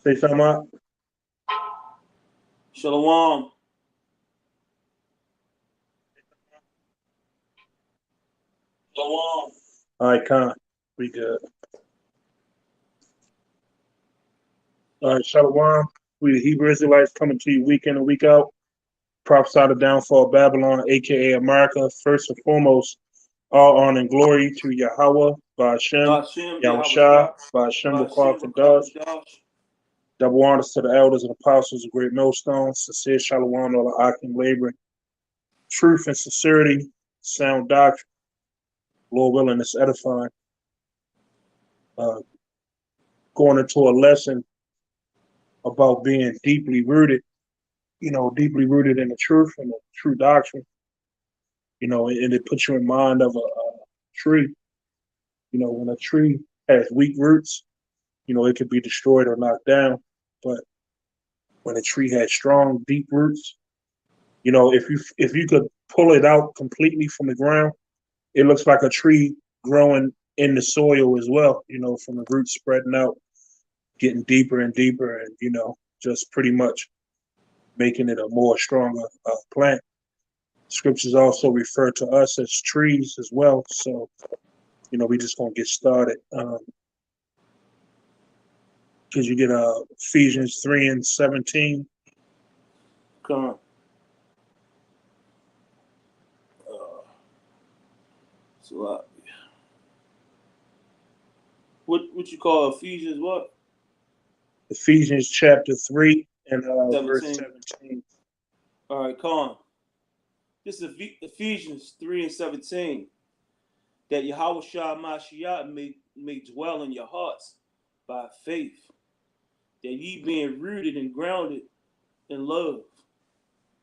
Say something out. Shalom. Shalom. All right, Con. We good. All right, Shalom. We the Hebrew Israelites coming to you week in and week out. Prophesy the downfall of Babylon, aka America. First and foremost, all honor and glory to Yahweh, Ba'ashem, Hashem, Yahweh Yahushua, Shah, Ba'ashem, Hashem, Wakar Kadash. Rakatash. Double honors to the elders and apostles of Great Millstone. Sincere Shalom, all the Akim laboring. Truth and sincerity, sound doctrine. Lord willing, it's edifying. Going into a lesson about being deeply rooted, deeply rooted in the truth and the true doctrine, and it puts you in mind of a tree. When a tree has weak roots, it could be destroyed or knocked down. But when a tree has strong, deep roots, if you could pull it out completely from the ground, it looks like a tree growing in the soil as well, from the roots spreading out, getting deeper and deeper, and just pretty much making it a more stronger plant. Scriptures also refer to us as trees as well. So, we just gonna get started. Because you get Ephesians 3:17. Come on. What you call Ephesians what? Ephesians chapter 3 and verse 17. 17. All right, come on. This is Ephesians 3:17. That Yahweh Shah Mashiach may dwell in your hearts by faith. That ye being rooted and grounded in love.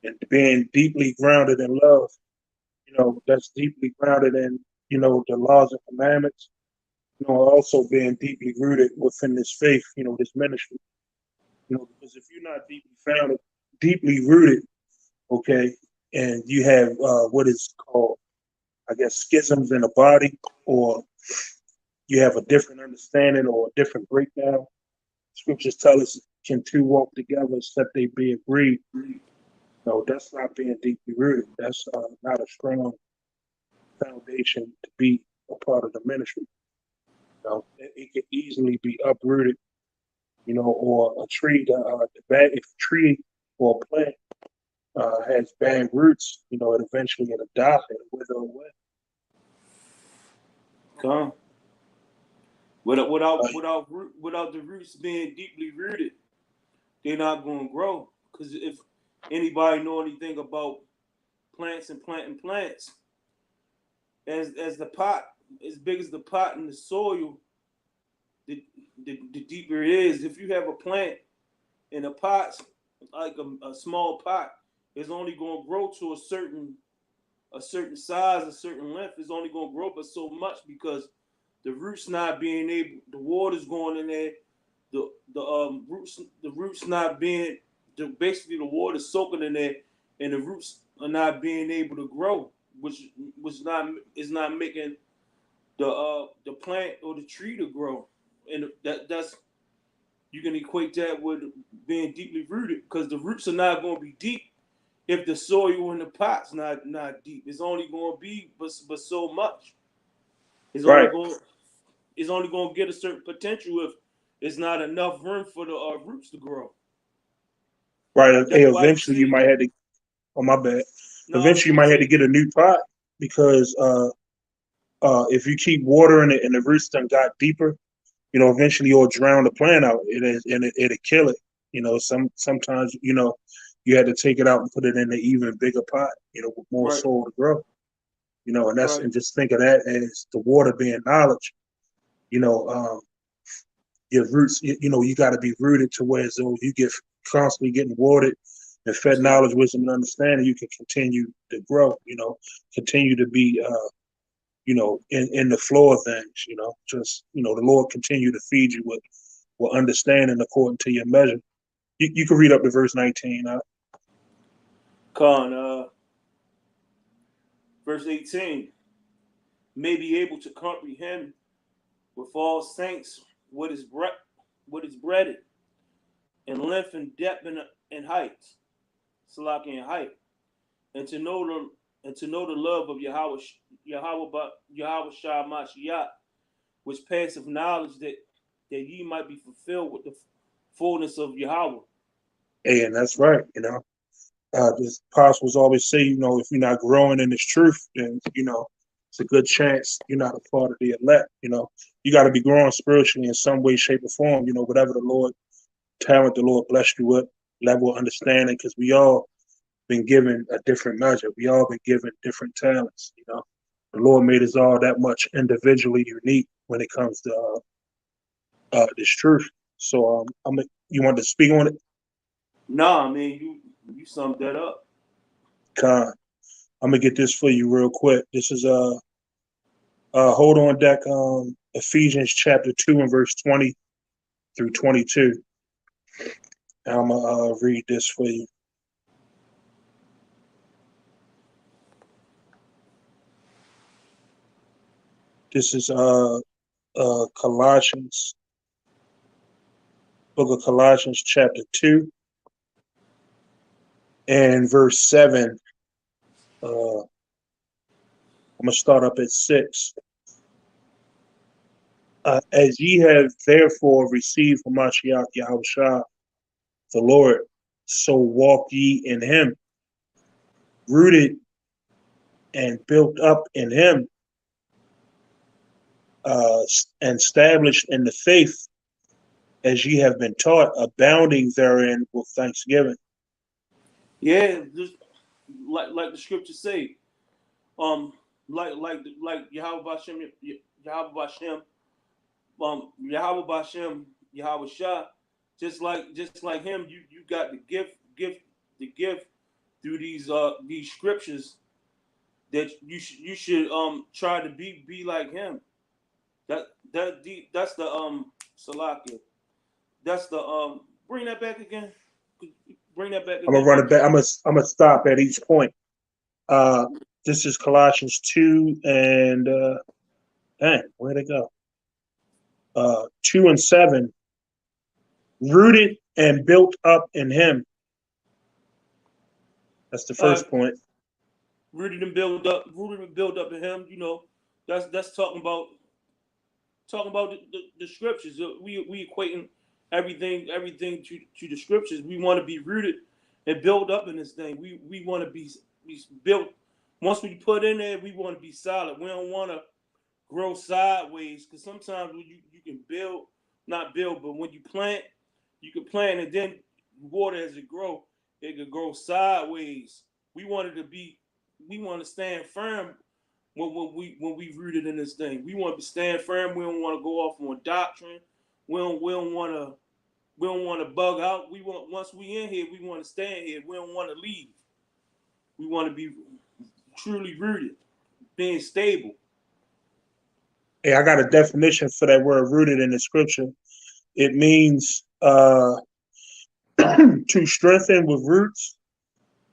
And being deeply grounded in love, that's deeply grounded in, the laws and commandments, also being deeply rooted within this faith, this ministry. Because if you're not deeply founded, deeply rooted, okay, and you have what is called, I guess, schisms in the body, or you have a different understanding or a different breakdown, scriptures tell us, can two walk together except they be agreed? No, that's not being deeply rooted. That's not a strong foundation to be a part of the ministry. It could easily be uprooted, or a tree, if a tree or a plant has bad roots, it eventually it'll die and wither away. Come. Without the roots being deeply rooted, they're not going to grow. Because if anybody know anything about plants and planting plants, as the pot, as big as the pot in the soil, the deeper it is. If you have a plant in a pot, like a small pot, it's only going to grow to a certain size, a certain length. It's only going to grow but so much because the roots not being able, the water's going in there, the roots not being, basically the water's soaking in there, and the roots are not being able to grow, which is not making the plant or the tree to grow, and that's you can equate that with being deeply rooted, because the roots are not going to be deep if the soil in the pot's not deep. It's only going to be but so much. It's Right. only going to get a certain potential if it's not enough room for the roots to grow. Right. That's why Eventually you might have to. Oh, my bad. No, Eventually you might have to get a new pot because if you keep watering it and the roots done got deeper, eventually you'll drown the plant out. It'll kill it. Sometimes you had to take it out and put it in an even bigger pot, with more right. soil to grow. And that's Right. and just think of that as the water being knowledge. Your roots, you got to be rooted to where so you get constantly getting watered and fed knowledge, wisdom, and understanding. You can continue to grow. Continue to be, in the flow of things. Just the Lord continue to feed you with understanding according to your measure. You can read up to verse 19. Verse 18, may be able to comprehend with all saints what is breadth, and length and depth and height, Salaki and height, and to know the love of Yahweh Shah Mashiach, which passeth knowledge, that ye might be fulfilled with the fullness of Yahweh. Hey, and that's right. This apostles always say, if you're not growing in this truth, then it's a good chance you're not a part of the elect. You got to be growing spiritually in some way, shape, or form. Whatever talent the Lord blessed you with, level of understanding, because we all been given a different measure. We all been given different talents. The Lord made us all that much individually unique when it comes to this truth. So you want to speak on it? Nah, I mean you summed that up. Con. I'm gonna get this for you real quick. This is hold on deck, Ephesians chapter 2 and verse 20 through 22. And I'm gonna read this for you. This is Colossians, book of Colossians chapter 2 and verse 7. I'm gonna start up at 6. As ye have therefore received from Mashiach Yahushua the Lord, so walk ye in him, rooted and built up in him, and established in the faith, as ye have been taught, abounding therein with thanksgiving. Yeah, just like the scriptures say, like Yahweh Bashem, Yahweh Bashem, Yahweh Bashem, Yahweh Shah, just like him, you got the gift through these scriptures that you should try to be like him. That's the Salakia. That's the bring that back again. Bring that back I'm gonna again. run it back. I'm gonna stop at each point. This is Colossians 2 and dang, where'd it go? 2 and 7. Rooted and built up in him. That's the first point. Rooted and built up in him. That's talking about the scriptures. We equating everything to the scriptures. We want to be rooted and built up in this thing. We want to be built. Once we put in there, we want to be solid. We don't want to grow sideways, because sometimes when you can not build, but when you plant, you can plant and then water as it grow, it could grow sideways. We wanted to be, we want to stand firm when we rooted in this thing. We want to stand firm. We don't want to go off on doctrine. We don't want to bug out. We want, once we in here, we want to stay in here. We don't want to leave. We want to be truly rooted, being stable. Hey, I got a definition for that word rooted in the scripture. It means to strengthen with roots,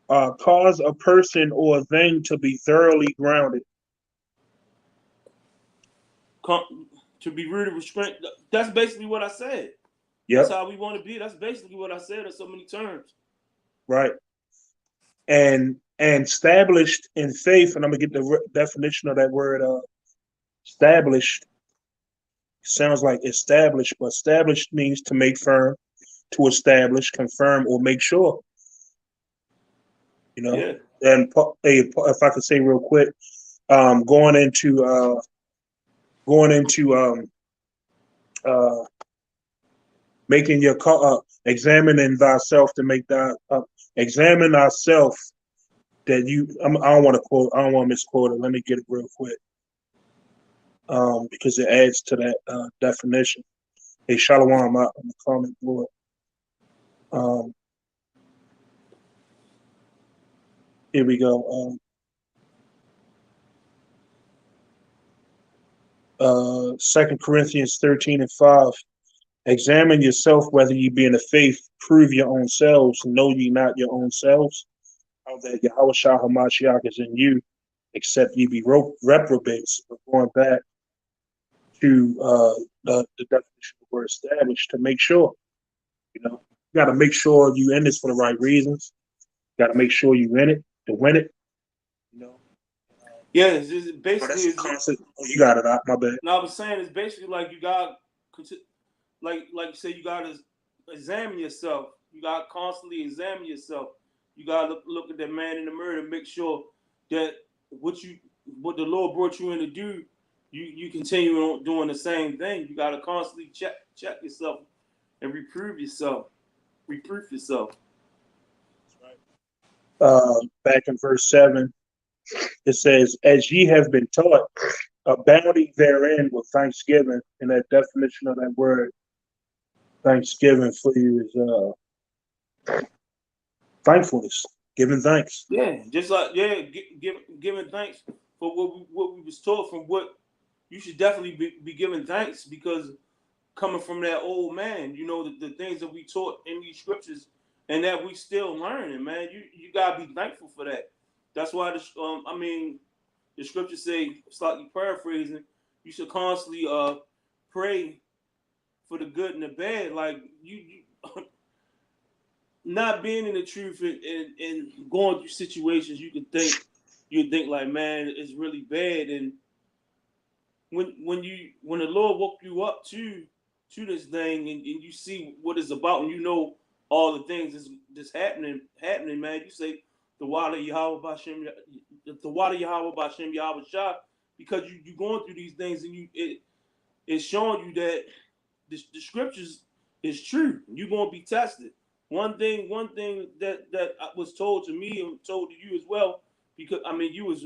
cause a person or a thing to be thoroughly grounded. To be rooted with strength. That's basically what I said. That's Yep. how we want to be. That's basically what I said in so many terms. Right. And established in faith, and I'm gonna get the definition of that word. Established sounds like established, but established means to make firm, to establish, confirm, or make sure. Yeah. And if I could say real quick, going into making your examining thyself to make that examine thyself that you. I don't want to quote. I don't want to misquote it. Let me get it real quick, because it adds to that definition. Hey, Shalom, I'm a comment board. Here we go. 2 Corinthians 13 and 5. Examine yourself whether ye be in the faith, prove your own selves, know ye not your own selves, how that Yahweh Shah HaMashiach is in you, except ye be reprobates. We're going back to the definition of the word established to make sure, got to make sure you in this for the right reasons. Got to make sure you in it to win it. You know. Yeah, it's basically That's a concept. Oh, you got it. My bad. No, I was saying it's basically like you got, like you say, you got to examine yourself. You got to constantly examine yourself. You got to look at that man in the mirror and make sure that what the Lord brought you in to do, you continue on doing the same thing. You got to constantly check yourself and reprove yourself. Reproof yourself. Back in verse 7, it says, "As ye have been taught, abounding therein with thanksgiving." And that definition of that word, thanksgiving for you, is thankfulness, giving thanks. Yeah, just like giving thanks for what we was taught from what you should definitely be giving thanks because coming from that old man, you know the things that we taught in these scriptures and that we still learning, man. You gotta be thankful for that. That's why the scriptures say, slightly paraphrasing, you should constantly pray for the good and the bad. Like you not being in the truth and going through situations, you think like, man, it's really bad. And when the Lord woke you up to this thing and you see what it's about and you know all the things that's happening, man, you say the water Yahweh Bashem, the water Yahweh Bashem Yahweh Shah, because you going through these things and it's showing you that the scriptures is true. You're gonna be tested. One thing that was told to me and told to you as well, because you was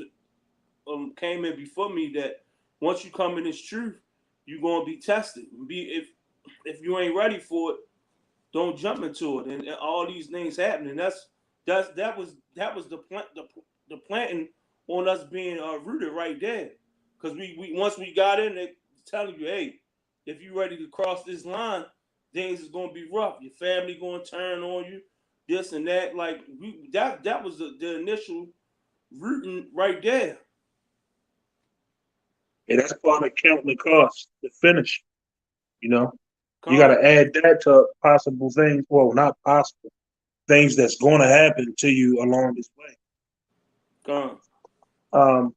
came in before me that once you come in this truth, you're gonna be tested. If you ain't ready for it, don't jump into it. And all these things happening. That was the planting on us being rooted right there. Because we once we got in there telling you, hey, if you ready to cross this line, things is gonna be rough. Your family gonna turn on you, this and that. Like that was the initial rooting right there. And that's part of counting the cost to finish. You know, you got Come, to add that to possible things. Well, not possible things that's going to happen to you along this way. come. Um,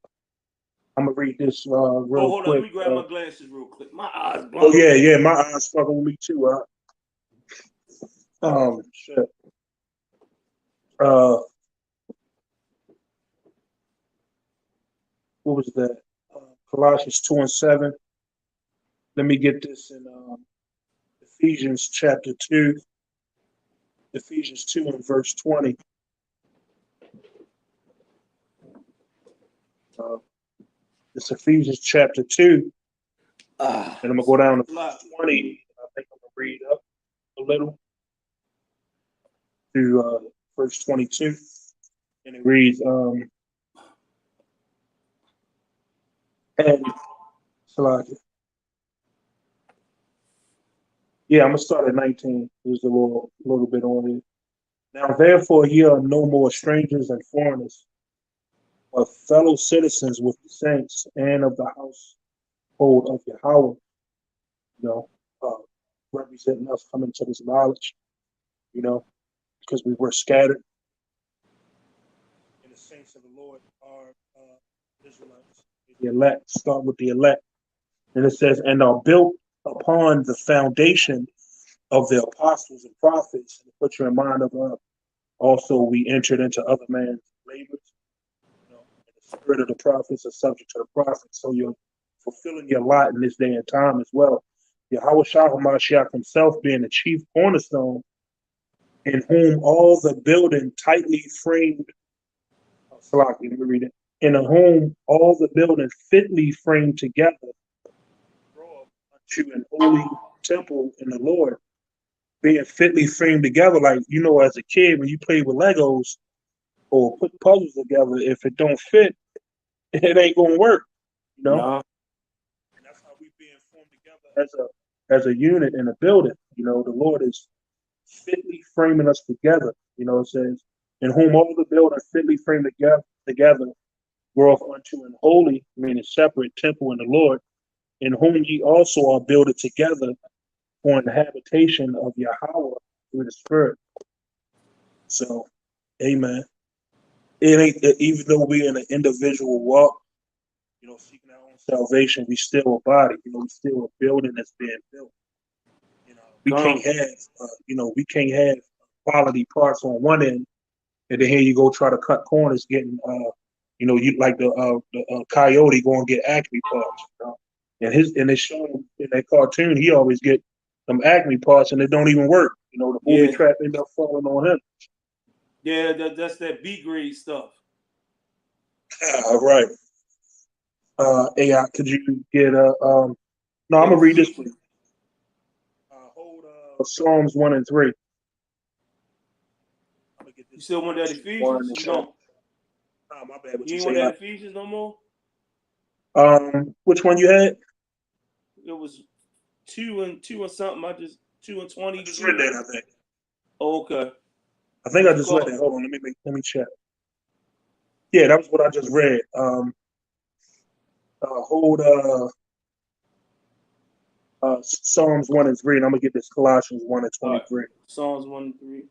I'm gonna read this Oh, real hold on. Let quick. me grab my glasses real quick. My eyes Oh blind. yeah, my eyes fucking with me too. Shit. Uh, what was that? Colossians 2:7. Let me get this in Ephesians chapter 2. Ephesians 2 and verse 20. Uh, it's Ephesians chapter 2, and I'm gonna go down to verse 20. I think I'm gonna read up a little to verse 22, and it reads, and Salakia. Yeah, I'm gonna start at 19. There's a little bit on it. Now, therefore, ye are no more strangers and foreigners, but fellow citizens with the saints and of the household of Yahweh, you know, representing us coming to this knowledge, you know, because we were scattered. And the saints of the Lord are Israelites, the elect. Start with the elect. And it says, and are built upon the foundation of the apostles and prophets. And put you in mind of also we entered into other man's labors. You know, and the spirit of the prophets are subject to the prophets. So you're fulfilling your lot in this day and time as well. Yahweh Shah HaMashiach himself being the chief cornerstone, in whom all the building tightly framed, let me read it, in whom all the building fitly framed together grow up unto an holy temple in the Lord, being fitly framed together. Like, you know, as a kid, when you play with Legos or put puzzles together, if it don't fit, it ain't gonna work, you know? No. And that's how we being formed together as a unit in a building. You know, the Lord is fitly framing us together. You know, it says, in whom all the building fitly framed together groweth unto an holy, meaning separate temple in the Lord, in whom ye also are builded together for an habitation of Yahweh through the Spirit. So, amen. It ain't even though we're in an individual walk, seeking our own salvation, we still a body. We still a building that's being built. We can't Gone. have, we can't have quality parts on one end, and then here you go try to cut corners, getting, you like the coyote going to get Acme parts. And it's shown in that cartoon, he always get them Acme parts, and it don't even work. The movie Yeah. trap end up falling on him. Yeah, that's that B grade stuff. Right. AI, could you get a? No, I'm gonna read this one. Ephesians. Hold Psalms 1 and 3. I'm gonna get You this still want that Colossians 1 Ephesians? and You 7. don't. My bad. What You you ain't want say? that Ephesians no more. Which one you had? It was two and something. I just I 2:20 just read through. that. I think. Oh, okay. I think I What you just read call? that. Hold on. Let me check. Yeah, that was what I just read. Hold Psalms 1 and 3, and I'm gonna get this Colossians 1 and All right. 23. Psalms 1 and 3.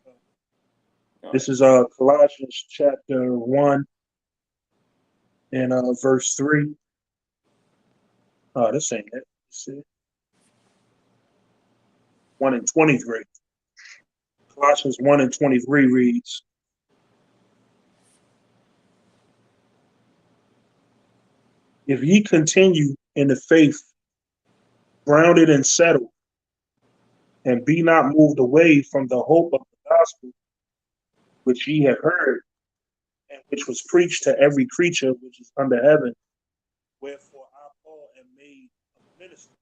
All right. This is Colossians chapter 1 and verse 3. This ain't it. Let's see. 1 and 23. Colossians 1 and 23 reads, if ye continue in the faith, grounded and settled, and be not moved away from the hope of the gospel which ye have heard, and which was preached to every creature which is under heaven, wherefore I Paul am made a minister,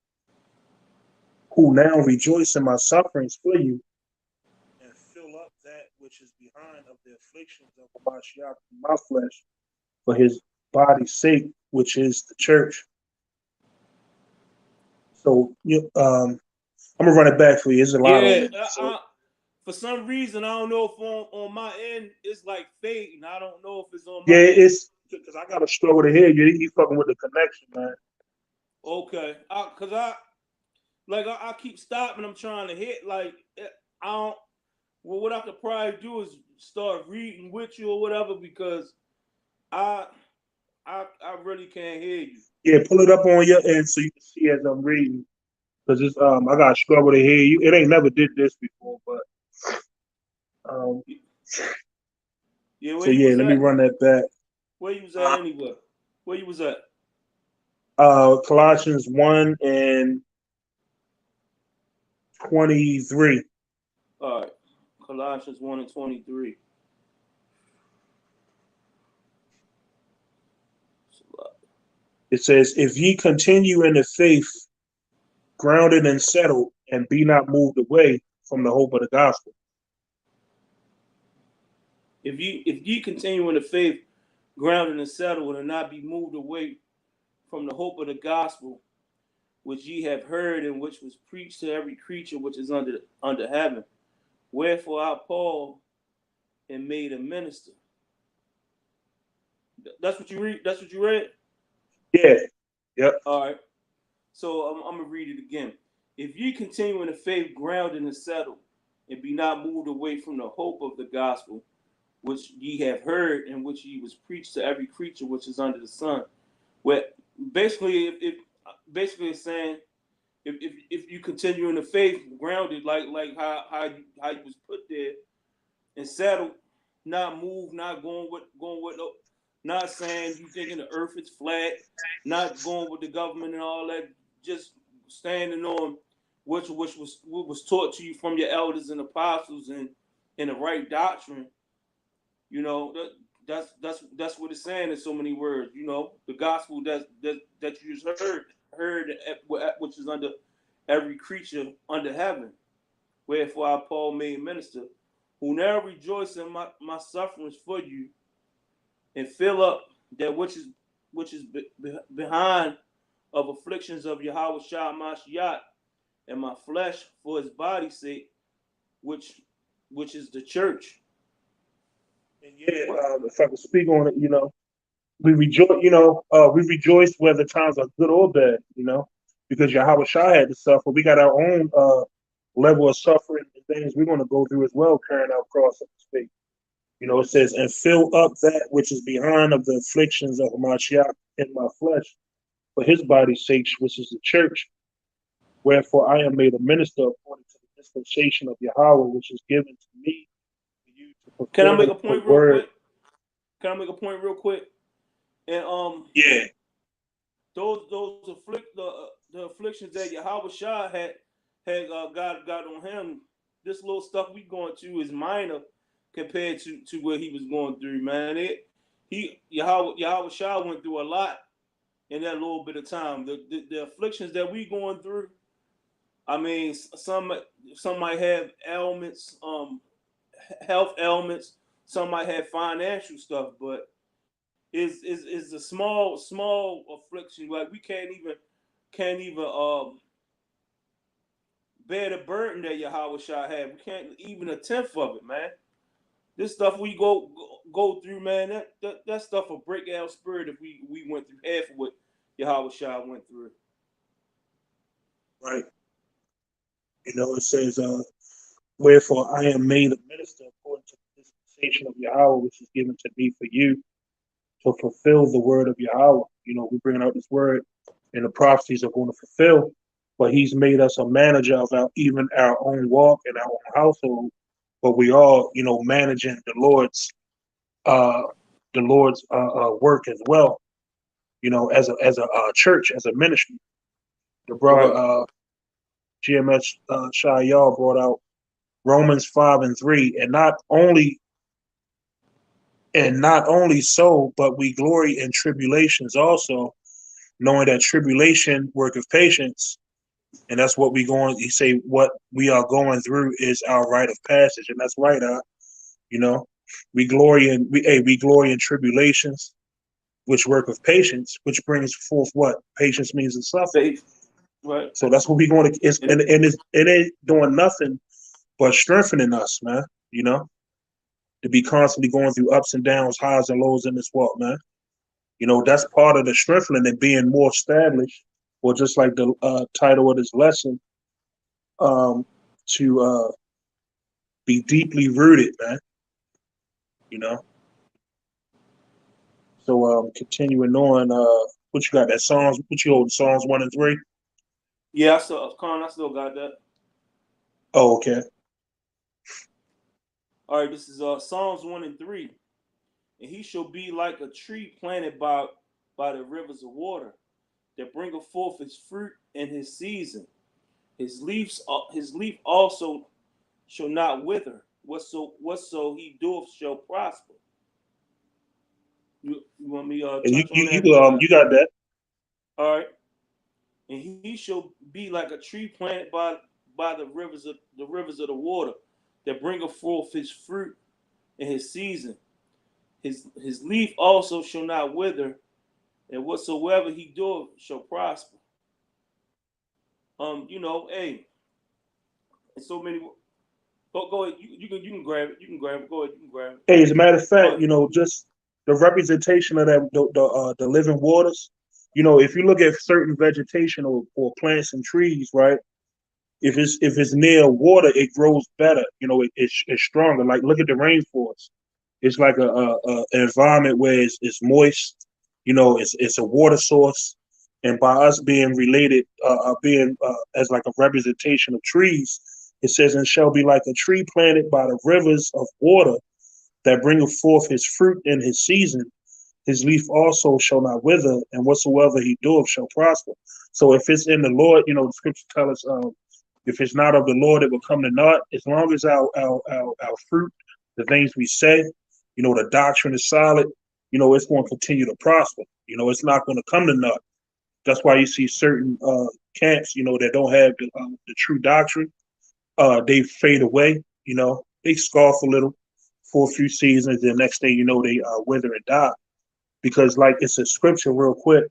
who now rejoice in my sufferings for you, and fill up that which is behind of the afflictions of Mashiach in my flesh, for his body's sake, which is the church. So I'm gonna run it back for you. There's a lot on Yeah. it. So For some reason, I don't know if on my end it's like fading. I don't know if it's on yeah, my end. it's because I got to struggle to hear you. You fucking with the connection, man. Okay. Cause I keep stopping. I'm trying to hit I don't. Well, what I could probably do is start reading with you or whatever because I I really can't hear you. Yeah, pull it up on your end so you can see as I'm reading. Because it's I got to struggle to hear you. It ain't never did this before, but um. Yeah, where So you yeah, was let me at? run that back. Where you was at anyway? Where you was at? Colossians 1 and 23. All right. Colossians 1 and 23. It says, if ye continue in the faith, grounded and settled, and be not moved away from the hope of the gospel. If you continue in the faith, grounded and settled, and not be moved away from the hope of the gospel, which ye have heard and which was preached to every creature which is under heaven. Wherefore I Paul am made a minister. That's what you read. That's what you read. Yeah. Yep. All right. So I'm gonna read it again. If ye continue in the faith, grounded and settled, and be not moved away from the hope of the gospel, which ye have heard and which ye was preached to every creature which is under the sun. Where basically, if basically it's saying if you continue in the faith, grounded like how you was put there and settled, not moved, not going with no, not saying you thinking the earth is flat, not going with the government and all that, just standing on what was taught to you from your elders and apostles and in the right doctrine. You know that's what it's saying in so many words. You know the gospel that you just heard which is under every creature under heaven. Wherefore I Paul made minister, who now rejoice in my sufferings for you, and fill up that which is behind of afflictions of Yahweh Shah Mashiach and my flesh for his body's sake, which is the church. And yeah, if I could speak on it, we rejoice. We rejoice whether times are good or bad. Because Yahweh Shai had to suffer. We got our own level of suffering and things we're going to go through as well, carrying our cross of faith. You know, it says, and fill up that which is behind of the afflictions of Mashiach in my flesh for his body's sake, which is the church. Wherefore I am made a minister according to the dispensation of Yahweh, which is given to me for you to Can I make fulfill a the point real word. quick? Can I make a point real quick? And Yeah, those the afflictions that Yahweh Shah had got on him. This little stuff we going through is minor compared to what he was going through, man. Yahweh Shah went through a lot in that little bit of time. The afflictions that we going through. I mean, some might have ailments, health ailments. Some might have financial stuff, but is a small affliction. Like we can't even bear the burden that Yahweh Shah had. We can't even a tenth of it, man. This stuff we go through, man. That stuff will break our spirit if we went through half of what Yahweh Shah went through. right. You know, it says, wherefore I am made a minister according to the dispensation of Yahweh, which is given to me for you to fulfill the word of Yahweh. You know, we bringing out this word, and the prophecies are going to fulfill. But He's made us a manager of even our own walk and our own household. But we all, you know, managing uh, the Lord's work as well. You know, as a church, as a ministry. The brother Right. GMS Shayal brought out Romans 5:3, and not only so, but we glory in tribulations also, knowing that tribulation worketh patience, and that's what we going. You say what we are going through is our rite of passage, and that's right. You know, we glory in tribulations, which worketh patience, which brings forth what patience means in suffering. Faith. Right. So that's what we going to. It's, And and it ain't doing nothing but strengthening us, man. You know, to be constantly going through ups and downs, highs and lows in this walk, man. You know, that's part of the strengthening and being more established, or just like the title of this lesson, um, to be deeply rooted, man. You know. So continuing on, what you got? That Psalms, what you hold? Psalms 1 and 3. yeah, I still got that. Oh, okay. All right, this is Psalms 1 and 3. And he shall be like a tree planted by the rivers of water, that bringeth forth his fruit in his season. His leaf also shall not wither. Whatso he doeth shall prosper. You want me And touch on that? You got it. you got that. All right. And he shall be like a tree planted by the rivers of the water, that bringeth forth his fruit in his season. His leaf also shall not wither, and whatsoever he doeth shall prosper. Hey, and so many. Go ahead. You can grab it. You can grab it. Go ahead. You can grab it. Hey, as a matter of fact, Oh, you know, just the representation of that the living waters. You know, if you look at certain vegetation or plants and trees, right? If it's near water, it grows better. You know, it's stronger. Like look at the rainforest. It's like a an environment where it's moist. You know, it's a water source, and by us being related, being as like a representation of trees, it says, "And shall be like a tree planted by the rivers of water, that bringeth forth his fruit in his season. His leaf also shall not wither, and whatsoever he doeth shall prosper." So if it's in the Lord, you know, the scripture tells us, if it's not of the Lord, it will come to naught. As long as our fruit, the things we say, you know, the doctrine is solid, you know, it's going to continue to prosper. You know, it's not going to come to naught. That's why you see certain camps, you know, that don't have the true doctrine. They fade away. You know, they scoff a little for a few seasons. The next thing you know, they wither and die. Because, like, it's a scripture, real quick.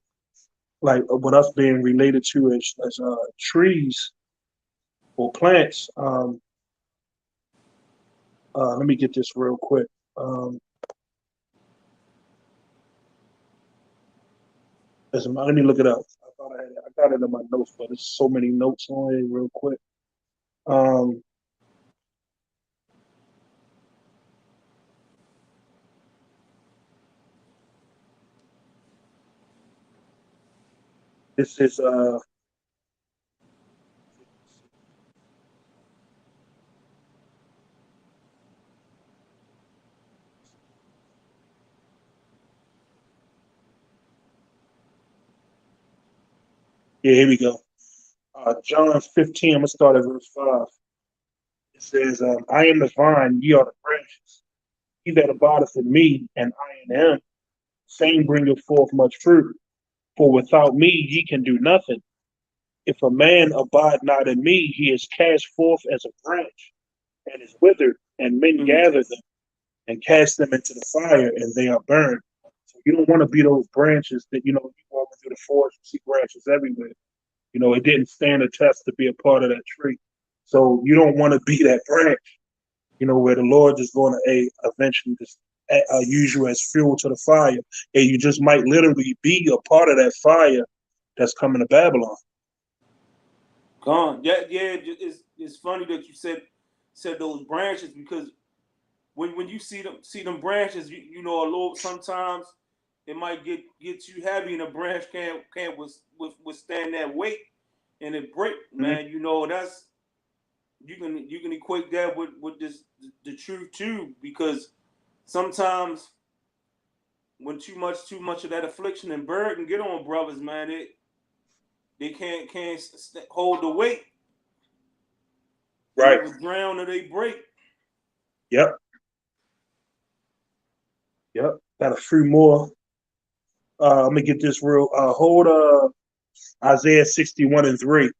Like, with us being related to as trees or plants. Let me get this real quick. Let me look it up. I thought I had it. I got it in my notes, but there's so many notes on it. Real quick. Um, this is yeah, here we go. John 15. I'm gonna start at verse 5. It says, "I am the vine; ye are the branches. He that abideth in me, and I in him, same bringeth forth much fruit. For without me ye can do nothing. If a man abide not in me, he is cast forth as a branch, and is withered, and men Mm. gather them and cast them into the fire, and they are burned." So you don't want to be those branches that you walking through the forest, you see branches everywhere. It didn't stand a test to be a part of that tree. So you don't want to be that branch, where the Lord is going to eventually just use you as fuel to the fire, and you just might literally be a part of that fire that's coming to Babylon. Gone. Yeah, yeah. It's funny that you said those branches because when you see them branches, you know a little sometimes it might get too heavy and the branch can't withstand that weight and it break, Mm-hmm. man. That's you can equate that with this the truth too because sometimes when too much of that affliction and burden get on brothers, man, they can't hold the weight. They Right. either drown or they break. Yep. Yep. Got a few more. I'm gonna get this real. Hold Isaiah 61 and 3.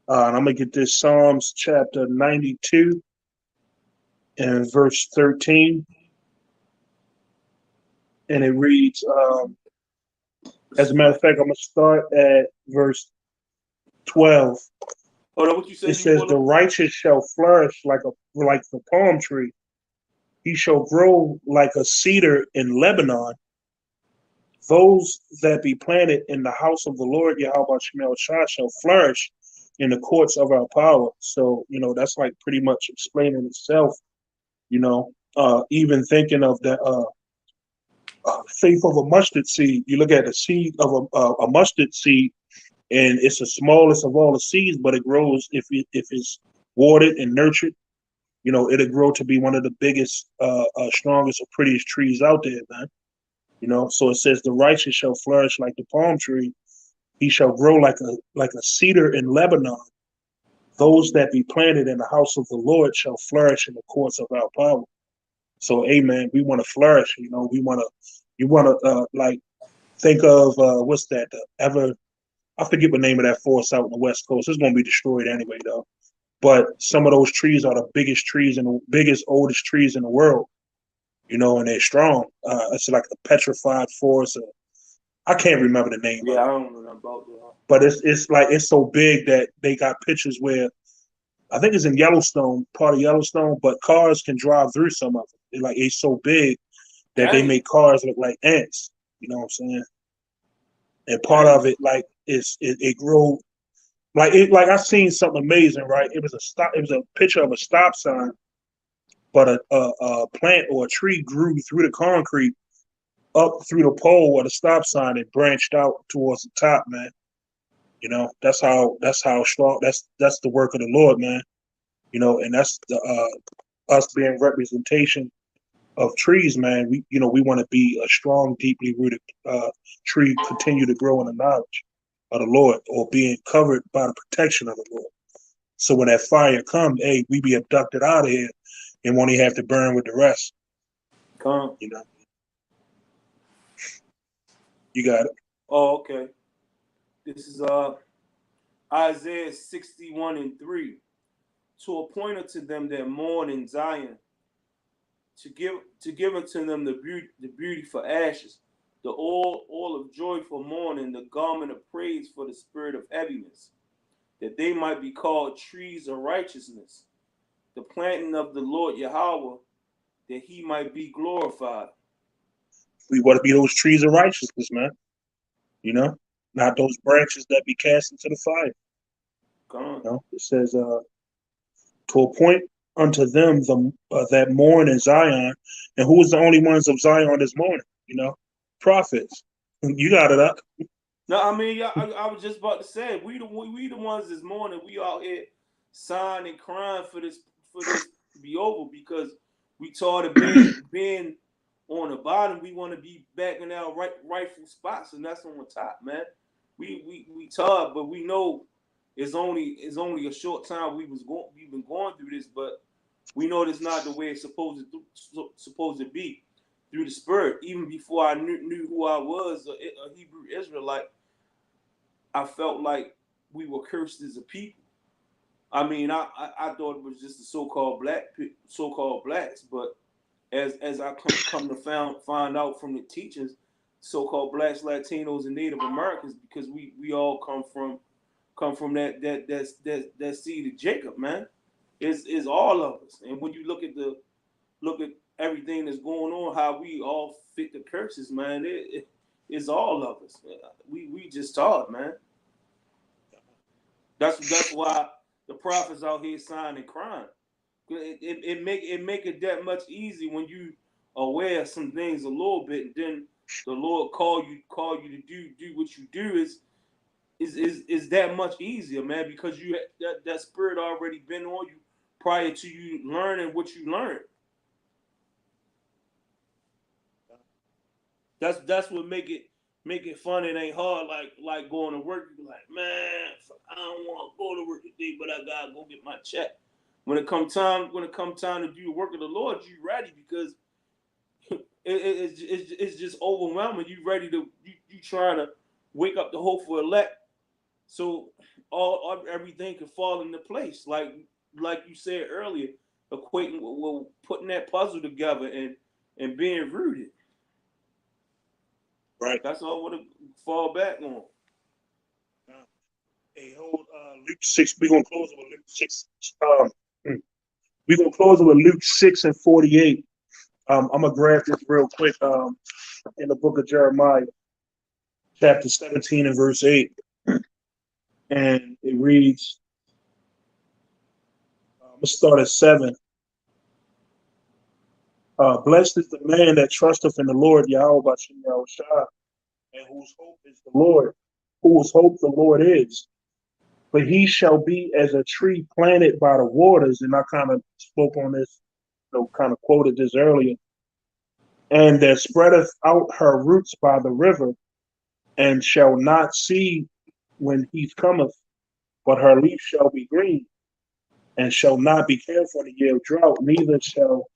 And I'm gonna get this Psalms chapter 92 and verse 13, and it reads. As a matter of fact, I'm gonna start at verse 12. Hold on, what you say It you says, "The want righteous shall flourish like the palm tree. He shall grow like a cedar in Lebanon. Those that be planted in the house of the Lord Yahweh Shemel Shah shall flourish in the courts of our power." So, that's like pretty much explaining itself, even thinking of the faith of a mustard seed. You look at the seed of a mustard seed, and it's the smallest of all the seeds, but it grows if it's watered and nurtured. It'll grow to be one of the biggest, strongest, or prettiest trees out there, man. So it says the righteous shall flourish like the palm tree. He shall grow like a cedar in Lebanon. Those that be planted in the house of the Lord shall flourish in the courts of our power. So, amen. We want to flourish. You want to like think of what's that? I forget the name of that forest out in the West Coast. It's going to be destroyed anyway, though. But some of those trees are the biggest trees and the biggest, oldest trees in the world, and they're strong. It's like a petrified forest. I can't remember the name of Yeah, I it, don't know nothing about that. but it's like it's so big that they got pictures where I think it's in Yellowstone, part of Yellowstone, but cars can drive through some of it. It's so big that they Dang, make cars look like ants. You know what I'm saying? And part of dang. it, like, it grew. Like I seen something amazing, right? It was a stop. It was a picture of a stop sign, but a plant or a tree grew through the concrete up through the pole of the stop sign and branched out towards the top, man. That's how strong. That's the work of the Lord, man. And that's the us being representation of trees, man. We want to be a strong, deeply rooted tree, continue to grow in the knowledge of the Lord, or being covered by the protection of the Lord. So when that fire comes, hey, we be abducted out of here and won't even have to burn with the rest. Come. You know, you got it. Oh, okay. This is Isaiah 61 and 3. To appoint unto them that mourn in Zion, to give unto them the beauty for ashes, the oil of joy for mourning, the garment of praise for the spirit of heaviness, that they might be called trees of righteousness, the planting of the Lord Yahweh, that he might be glorified. We want to be those trees of righteousness, man. You know, not those branches that be cast into the fire. Come on. It says, to appoint unto them that mourn in Zion. And who is the only ones of Zion this morning? Prophets. You got it up. No, I mean, I was just about to say, we the ones this morning. We out here sighing and crying for this to be over because we tired of being on the bottom. We want to be back in our rightful spots, and that's on the top, man. We tired, but we know it's only a short time we've been going through this, but we know it's not the way it's supposed to be through the Spirit. Even before I knew who I was, a Hebrew Israelite, I felt like we were cursed as a people. I mean, I thought it was just the so-called blacks, but as I come to find out from the teachings, so-called blacks, Latinos, and Native Americans, because we all come from that seed of Jacob, man. Is all of us. And when you look at everything that's going on, how we all fit the curses, man, it's all of us. We just taught, man. That's why the prophets out here sighing and crying. It make it that much easier when you aware of some things a little bit, and then the Lord call you to do what you do is that much easier, man, because you that spirit already been on you prior to you learning what you learned. That's what make it fun. It ain't hard like going to work. You be like, man, I don't want to go to work today, but I gotta go get my check. When it come time to do the work of the Lord, you ready because it's just overwhelming. You ready to you trying to wake up the hopeful elect so everything can fall into place. Like you said earlier, equating with putting that puzzle together and being rooted. Right. That's all I want to fall back on. Hey, hold Luke 6. We're gonna close it with Luke 6. We're gonna close it with Luke 6 and 48. I'm gonna grab this real quick. In the book of Jeremiah, chapter 17 and verse 8. And it reads, let's start at 7. Blessed is the man that trusteth in the Lord Yahweh Shah, and whose hope is the Lord, whose hope the Lord is. But he shall be as a tree planted by the waters. And I kind of spoke on this, kind of quoted this earlier. And that spreadeth out her roots by the river, and shall not see when he cometh, but her leaf shall be green, and shall not be careful in the year of drought, neither shall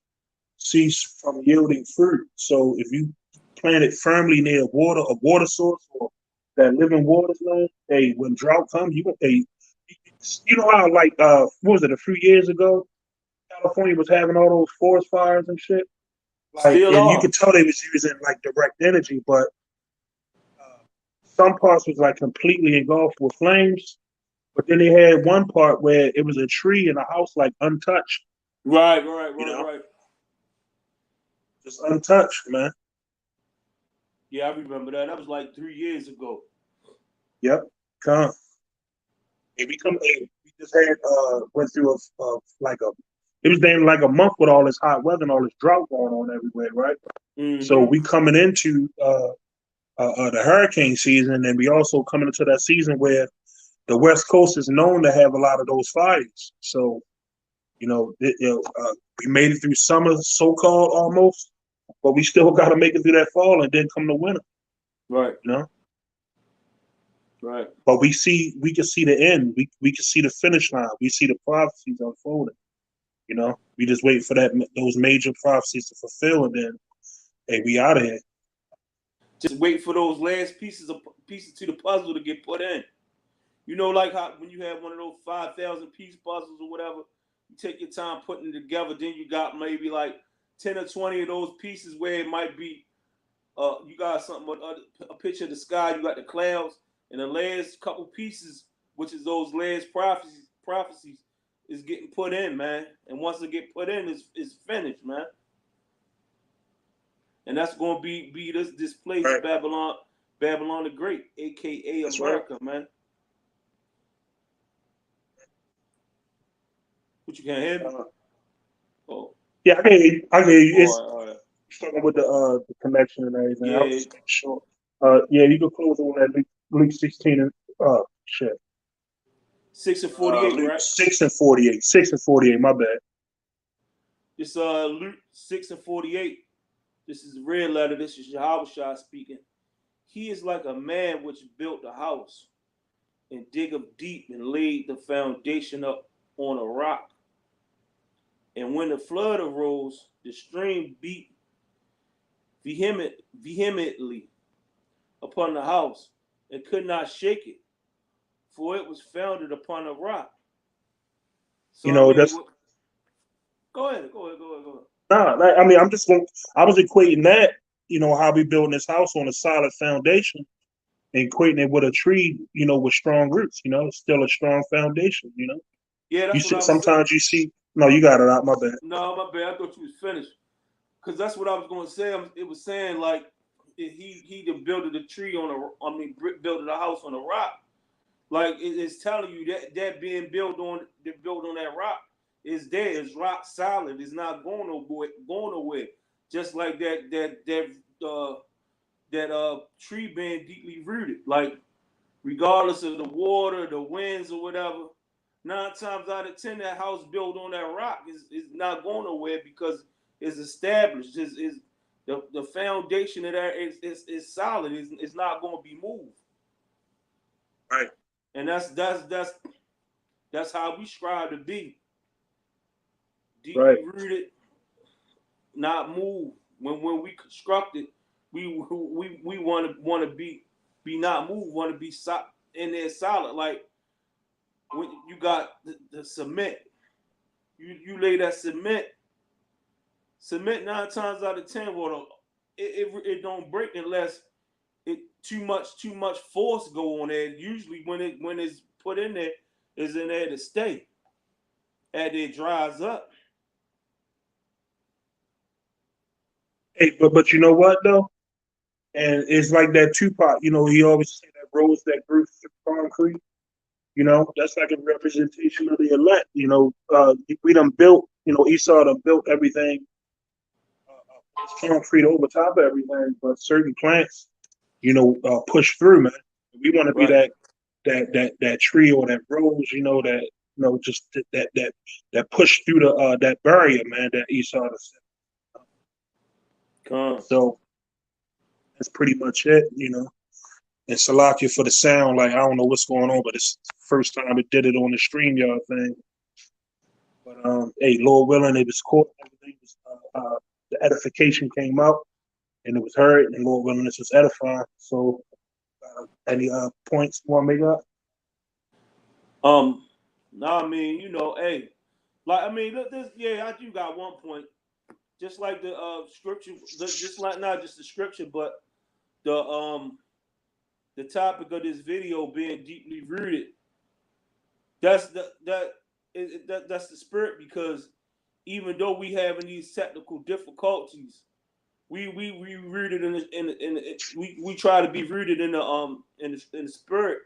cease from yielding fruit. So if you plant it firmly near a water source, or that living waters, man, hey, when drought comes, you know how what was it, a few years ago, California was having all those forest fires and shit? Still And you are. could tell they was using direct energy, but some parts was completely engulfed with flames. But then they had one part where it was a tree and a house untouched. Right. Just untouched, man. Yeah, I remember that. That was like 3 years ago. Yep. Come. Hey, we just had went through it was then like a month with all this hot weather and all this drought going on everywhere, right? Mm-hmm. So we coming into the hurricane season, and we also coming into that season where the West Coast is known to have a lot of those fires. So, we made it through summer, so-called almost, but we still got to make it through that fall and then come the winter. Right. Right. But we can see the end. We can see the finish line. We see the prophecies unfolding. We just wait for those major prophecies to fulfill, and then, hey, we out of here. Just wait for those last pieces to the puzzle to get put in. Like how when you have one of those 5,000 piece puzzles or whatever, you take your time putting it together. Then you got maybe like 10 or 20 of those pieces where it might be, you got something, a picture of the sky, you got the clouds, and the last couple pieces, which is those last prophecies, is getting put in, man. And once it get put in, it's finished, man. And that's going to be this place, right. Babylon the Great, aka that's America, right. Man. But you can't hear me? Uh, Oh, yeah, I can hear you. I can hear you. It's all right. struggling with the connection and everything. I was Yeah, just making sure. Yeah, you can close it on that Luke 16 and shit. 6:48, Luke right? 6:48. 6:48. My bad. This Luke 6:48. This is the red letter. This is Yahweh speaking. He is like a man which built a house and dig up deep and laid the foundation up on a rock. And when the flood arose, the stream beat vehemently upon the house and could not shake it, for it was founded upon a rock. So You I know, mean, that's go ahead. nah. Like, I mean, I'm just going. I was equating that. You know how we building this house on a solid foundation, and equating it with a tree. You know, with strong roots. You know, it's still a strong foundation. You know, Yeah, you that's what see. I was saying. Sometimes you see. No, you got it out. My bad. No, my bad. I thought you was finished. Cause that's what I was going to say. It was saying like he built a tree on a. I mean, built a house on a rock. Like it's telling you that being built on that rock is there. It's rock solid. It's not going nowhere. Just like that tree being deeply rooted. Like regardless of the water, the winds, or whatever. 9 times out of 10, that house built on that rock is not going nowhere because it's established. Is the foundation of that is solid. It's not going to be moved. Right. And that's how we strive to be. Right. Deeply rooted, not moved. When we construct it, we want to be not moved. Want to be in there solid. Like when you got the cement, you lay that cement. Cement 9 times out of 10, well, it don't break unless it too much force go on there. Usually when it's put in there, is in there to stay. And it dries up. Hey, but you know what though? And it's like that Tupac. You know, he always say that rose that grew through concrete. You know, that's like a representation of the elect. You know, we done built. You know, Esau done built everything. It's concrete over top of everything, but certain plants, you know, push through, man. We want to be Right. that tree or that rose, you know, that just that push through that barrier, man. That Esau. Come. So that's pretty much it, you know. And Salakia for the sound, like I don't know what's going on, but it's the first time it did it on the StreamYard thing. But hey, Lord willing, it was caught. Everything was, the edification came out, and it was heard, and Lord willing, this was edifying. So, any points you want to make up? No, I mean, hey, like I mean, look, I do got one point. Just like the scripture, just like not just the scripture, but the topic of this video being deeply rooted. That's that's the spirit because even though we having these technical difficulties, we rooted we try to be rooted in the spirit.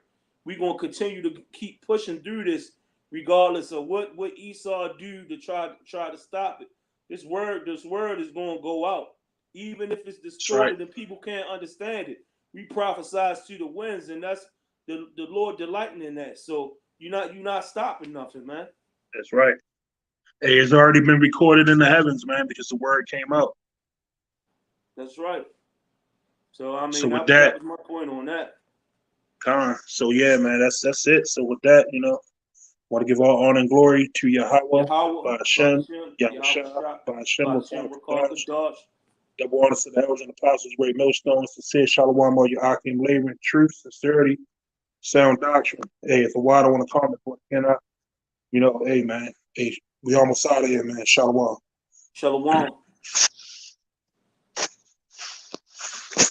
We gonna continue to keep pushing through this regardless of what Esau do to try to stop it. This word is gonna go out, even if it's That's right. distorted and people can't understand it. We prophesize to the winds, and that's the Lord delighting in that. So you're not stopping nothing, man. That's right. Hey, it's already been recorded in the heavens, man, because the word came out. That's right. So I So mean with that that, was my point on that. so yeah, man, that's it. So with that, you know, want to give all honor and glory to Yahweh, Yahweh, by Hashem, Bashem, Yahweh Yahushua, Shah, by Hashem, Bashem, Without Rakal Kadash, Kadash. double honor to the elders and apostles, great millstones, sincere shalom, all your Akim, labor, truth, sincerity, sound doctrine. Hey, if a while I want to comment, but can I? You know, hey, man, hey, we almost out of here, man. Shalom. Shalom.